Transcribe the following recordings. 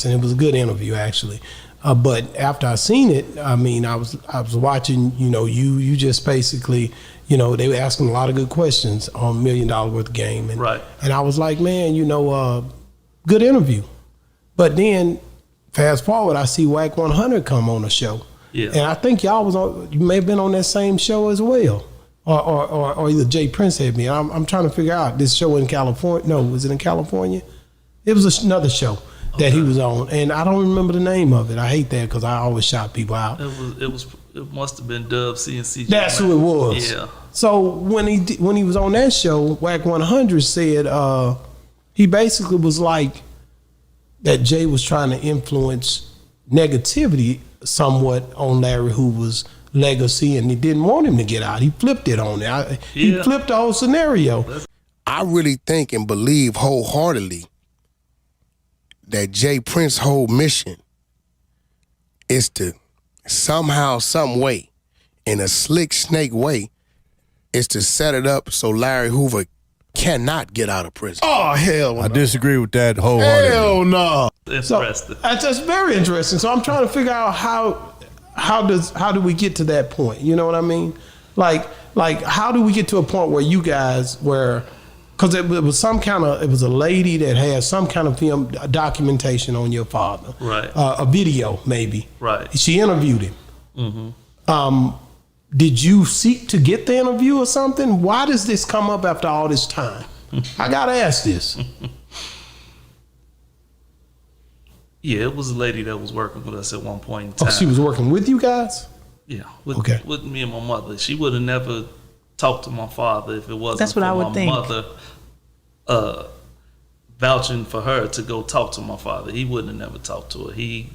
and it was a good interview actually. But after I seen it, I mean, I was watching. You just basically, they were asking a lot of good questions on $1 Million Worth of Game, and right. And I was like, man, good interview. But then fast forward, I see Wack 100 come on the show, and I think you may have been on that same show as well, or either Jay Prince had me. I'm trying to figure out this show in California. No, was it in California? It was another show that he was on, and I don't remember the name of it. I hate that because I always shout people out. It must have been Dub CNC. That's who it was. Yeah. So when he was on that show, Wack 100 said he basically was like that Jay was trying to influence negativity somewhat on Larry Hoover's legacy, and he didn't want him to get out. He flipped it on it. He flipped the whole scenario. I really think and believe wholeheartedly that Jay Prince's whole mission is to somehow, some way, in a slick snake way, is to set it up so Larry Hoover cannot get out of prison. Oh, hell no. I disagree with that wholeheartedly. Hell no. Interesting. So, that's very interesting. So I'm trying to figure out how do we get to that point? You know what I mean? Like how do we get to a point where you guys because it was a lady that had some kind of film documentation on your father, right? A video maybe, right? She interviewed him. Mm-hmm. Did you seek to get the interview or something? Why does this come up after all this time? I gotta ask this. Yeah, it was a lady that was working with us at one point in time. Oh, she was working with you guys? Yeah, with me and my mother. She would have never talked to my father if it wasn't for my mother vouching for her to go talk to my father. He wouldn't have never talked to her. He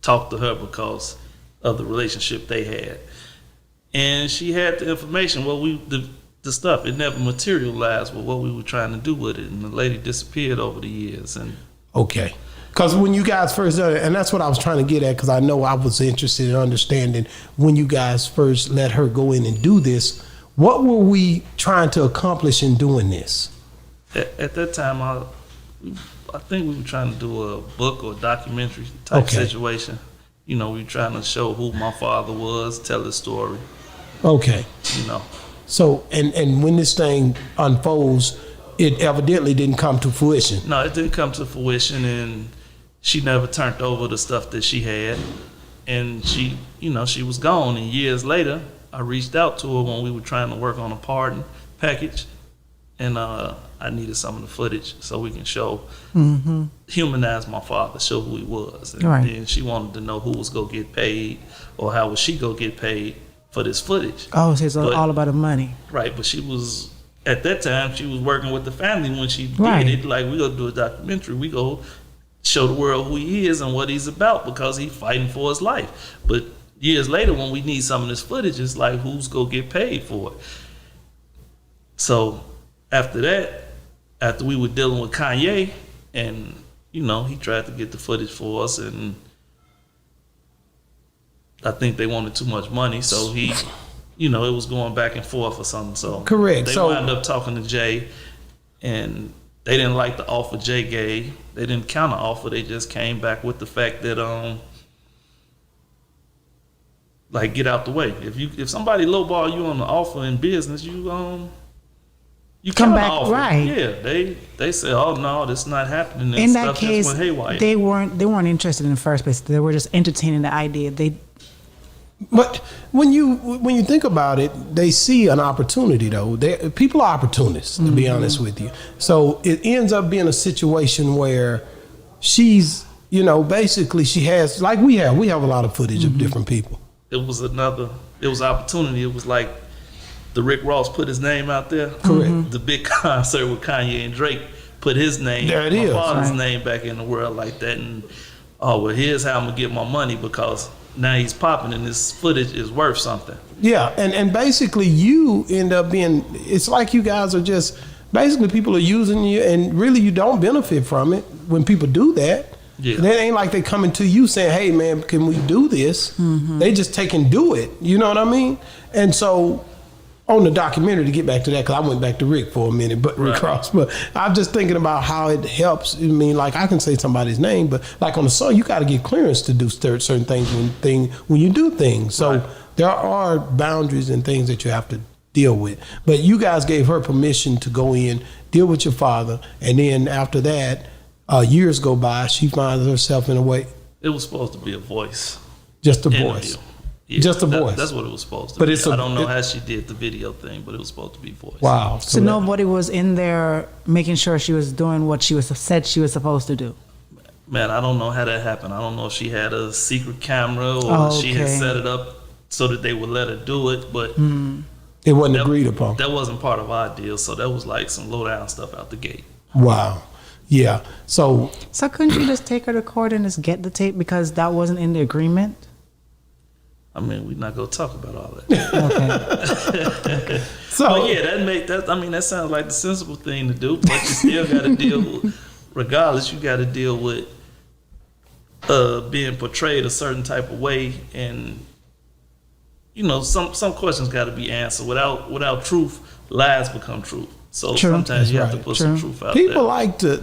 talked to her because of the relationship they had. And she had the information. The stuff, it never materialized with what we were trying to do with it. And the lady disappeared over the years. Okay. Because when you guys first done it, and that's what I was trying to get at, because I know I was interested in understanding when you guys first let her go in and do this, what were we trying to accomplish in doing this? At that time, I think we were trying to do a book or documentary type situation. We were trying to show who my father was, tell his story. Okay. So, and when this thing unfolds, it evidently didn't come to fruition. No, it didn't come to fruition, and she never turned over the stuff that she had. And she was gone. And years later, I reached out to her when we were trying to work on a pardon package. And I needed some of the footage so we can show, humanize my father, show who he was. And then she wanted to know who was going to get paid or how was she going to get paid for this footage. Oh, so it's all about the money. Right, but she was, at that time, she was working with the family when she did it. Like, we going to do a documentary. We go show the world who he is and what he's about because he's fighting for his life. But years later, when we need some of this footage, it's like, who's going to get paid for it? So after that, after we were dealing with Kanye, and he tried to get the footage for us, and I think they wanted too much money, so he, it was going back and forth or something. So correct. They wound up talking to Jay, and they didn't like the offer Jay gave. They didn't counter offer. They just came back with the fact that like, get out the way. If somebody lowball you on the offer in business, you come back, offer. right? Yeah, they say, "Oh no, this is not happening." And in that stuff case, just went haywire. they weren't interested in the first place. They were just entertaining the idea. But when you think about it, they see an opportunity though. People are opportunists, to be honest with you. So it ends up being a situation where she's, basically she has, like we have a lot of footage of different people. It was opportunity. It was like the Rick Ross put his name out there. Correct. The big concert with Kanye and Drake put his name, my father's name back in the world like that. And here's how I'm gonna get my money because now he's popping and this footage is worth something. Yeah, and basically you end up being, it's like you guys are just, basically people are using you and really you don't benefit from it when people do that. Yeah. It ain't like they coming to you saying, hey man, can we do this? They just take and do it, you know what I mean? And so on the documentary, to get back to that, because I went back to Rick for a minute, but Rick Ross. But I'm just thinking about how it helps. I mean, like, I can say somebody's name, but like on the song, you got to get clearance to do certain things when you do things. So there are boundaries and things that you have to deal with. But you guys gave her permission to go in, deal with your father, and then after that, years go by, she finds herself in a way. It was supposed to be a voice. Just a interview. voice. Yeah, just a voice. That's what it was supposed to but be. It's I don't know how she did the video thing, but it was supposed to be voice. Wow. So nobody was in there making sure she was doing what she was said she was supposed to do. Man, I don't know how that happened. I don't know if she had a secret camera or she had set it up so that they would let her do it, but it wasn't agreed upon. That wasn't part of our deal, so that was like some low down stuff out the gate. Wow. Yeah. So couldn't you just take her to court and just get the tape because that wasn't in the agreement? I mean, we're not gonna talk about all that. Okay. So but yeah, that sounds like the sensible thing to do. But you still got to deal with, regardless, you got to deal with being portrayed a certain type of way, and you know, some questions got to be answered. Without truth, lies become truth. So sometimes you have to put some truth out there. People like to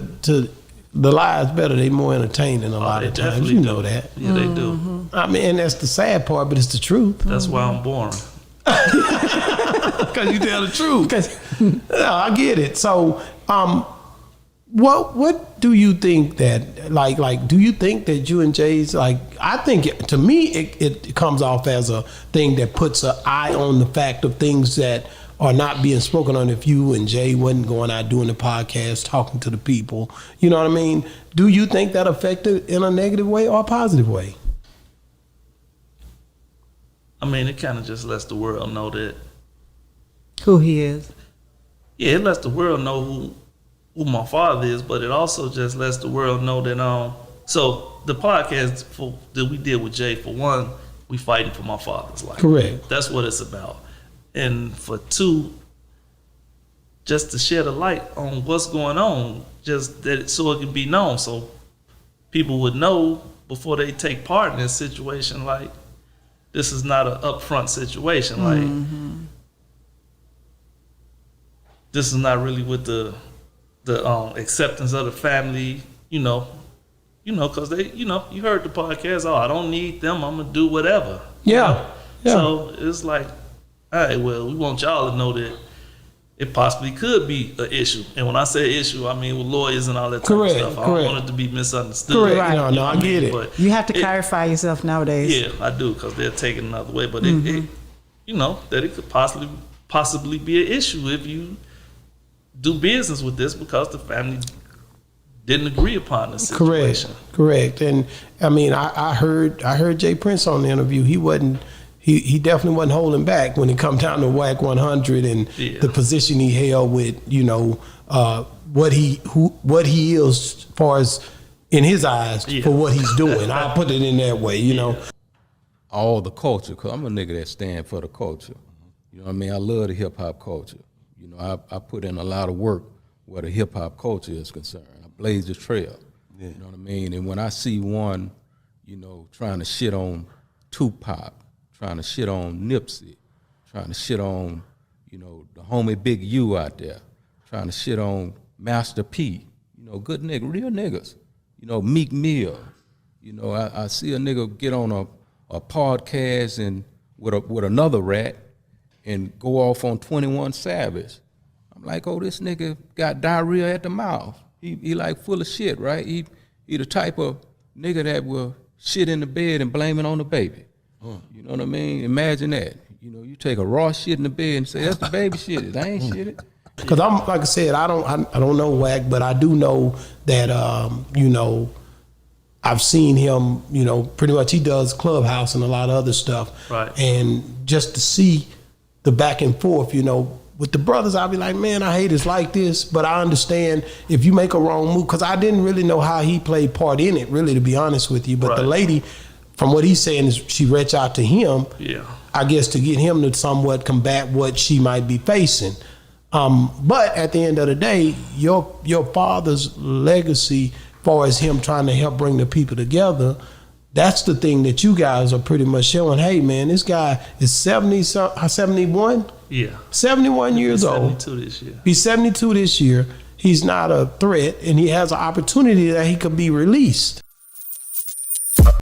the lies better. They more entertaining a lot of times. You know that. Yeah, they do. I mean, and that's the sad part, but it's the truth. That's why I'm boring. Because you tell the truth. No, I get it. So, what do you think that like? Do you think that you and Jay's like? I think to me it comes off as a thing that puts an eye on the fact of things that are not being spoken on. If you and Jay wasn't going out doing the podcast, talking to the people, you know what I mean? Do you think that affected in a negative way or a positive way? I mean, it kind of just lets the world know that Who he is. Yeah, it lets the world know who my father is, but it also just lets the world know that so the podcast that we did with Jay, for one, we fighting for my father's life. Correct. That's what it's about. And for two, just to shed a light on what's going on, just that so it can be known, so people would know before they take part in this situation. Like, this is not an upfront situation. Like, this is not really with the acceptance of the family. You know, because they, you heard the podcast. Oh, I don't need them. I'm gonna do whatever. Yeah. So it's like, all right, well, we want y'all to know that it possibly could be an issue. And when I say issue, I mean with lawyers and all that type of stuff. I don't want it to be misunderstood. Correct. Right. No, I get it. But You have to clarify yourself nowadays. Yeah, I do, because they're taking another way. But it, that it could possibly be an issue if you do business with this, because the family didn't agree upon the situation. Correct. And I mean, I heard Jay Prince on the interview. He definitely wasn't holding back when it come down to Wack 100 and the position he held with, what he is as far as in his eyes for what he's doing. I'll put it in that way, you know. All the culture, because I'm a nigga that stand for the culture. You know what I mean? I love the hip hop culture. I put in a lot of work where the hip hop culture is concerned. I blaze the trail. Yeah. You know what I mean? And when I see one, trying to shit on Tupac, trying to shit on Nipsey, trying to shit on, the homie Big U out there, trying to shit on Master P, good nigga, real niggas, Meek Mill. I see a nigga get on a podcast and with another rat and go off on 21 Savage. I'm like, oh, this nigga got diarrhea at the mouth. He like full of shit, right? He the type of nigga that will shit in the bed and blame it on the baby. You know what I mean? Imagine that. You take a raw shit in the bed and say, that's the baby shit. I ain't shit it. Because I'm, like I said, I don't know Wack, but I do know that, I've seen him, pretty much he does Clubhouse and a lot of other stuff. Right. And just to see the back and forth, with the brothers, I'll be like, man, I hate it's like this, but I understand if you make a wrong move, because I didn't really know how he played part in it, really, to be honest with you. But the lady, from what he's saying, is she reached out to him, I guess, to get him to somewhat combat what she might be facing. But at the end of the day, your father's legacy, as far as him trying to help bring the people together, That's the thing that you guys are pretty much showing. Hey, man, this guy is 71? Yeah. 71 years old. 72 this year. He's 72 this year. He's not a threat, and he has an opportunity that he could be released.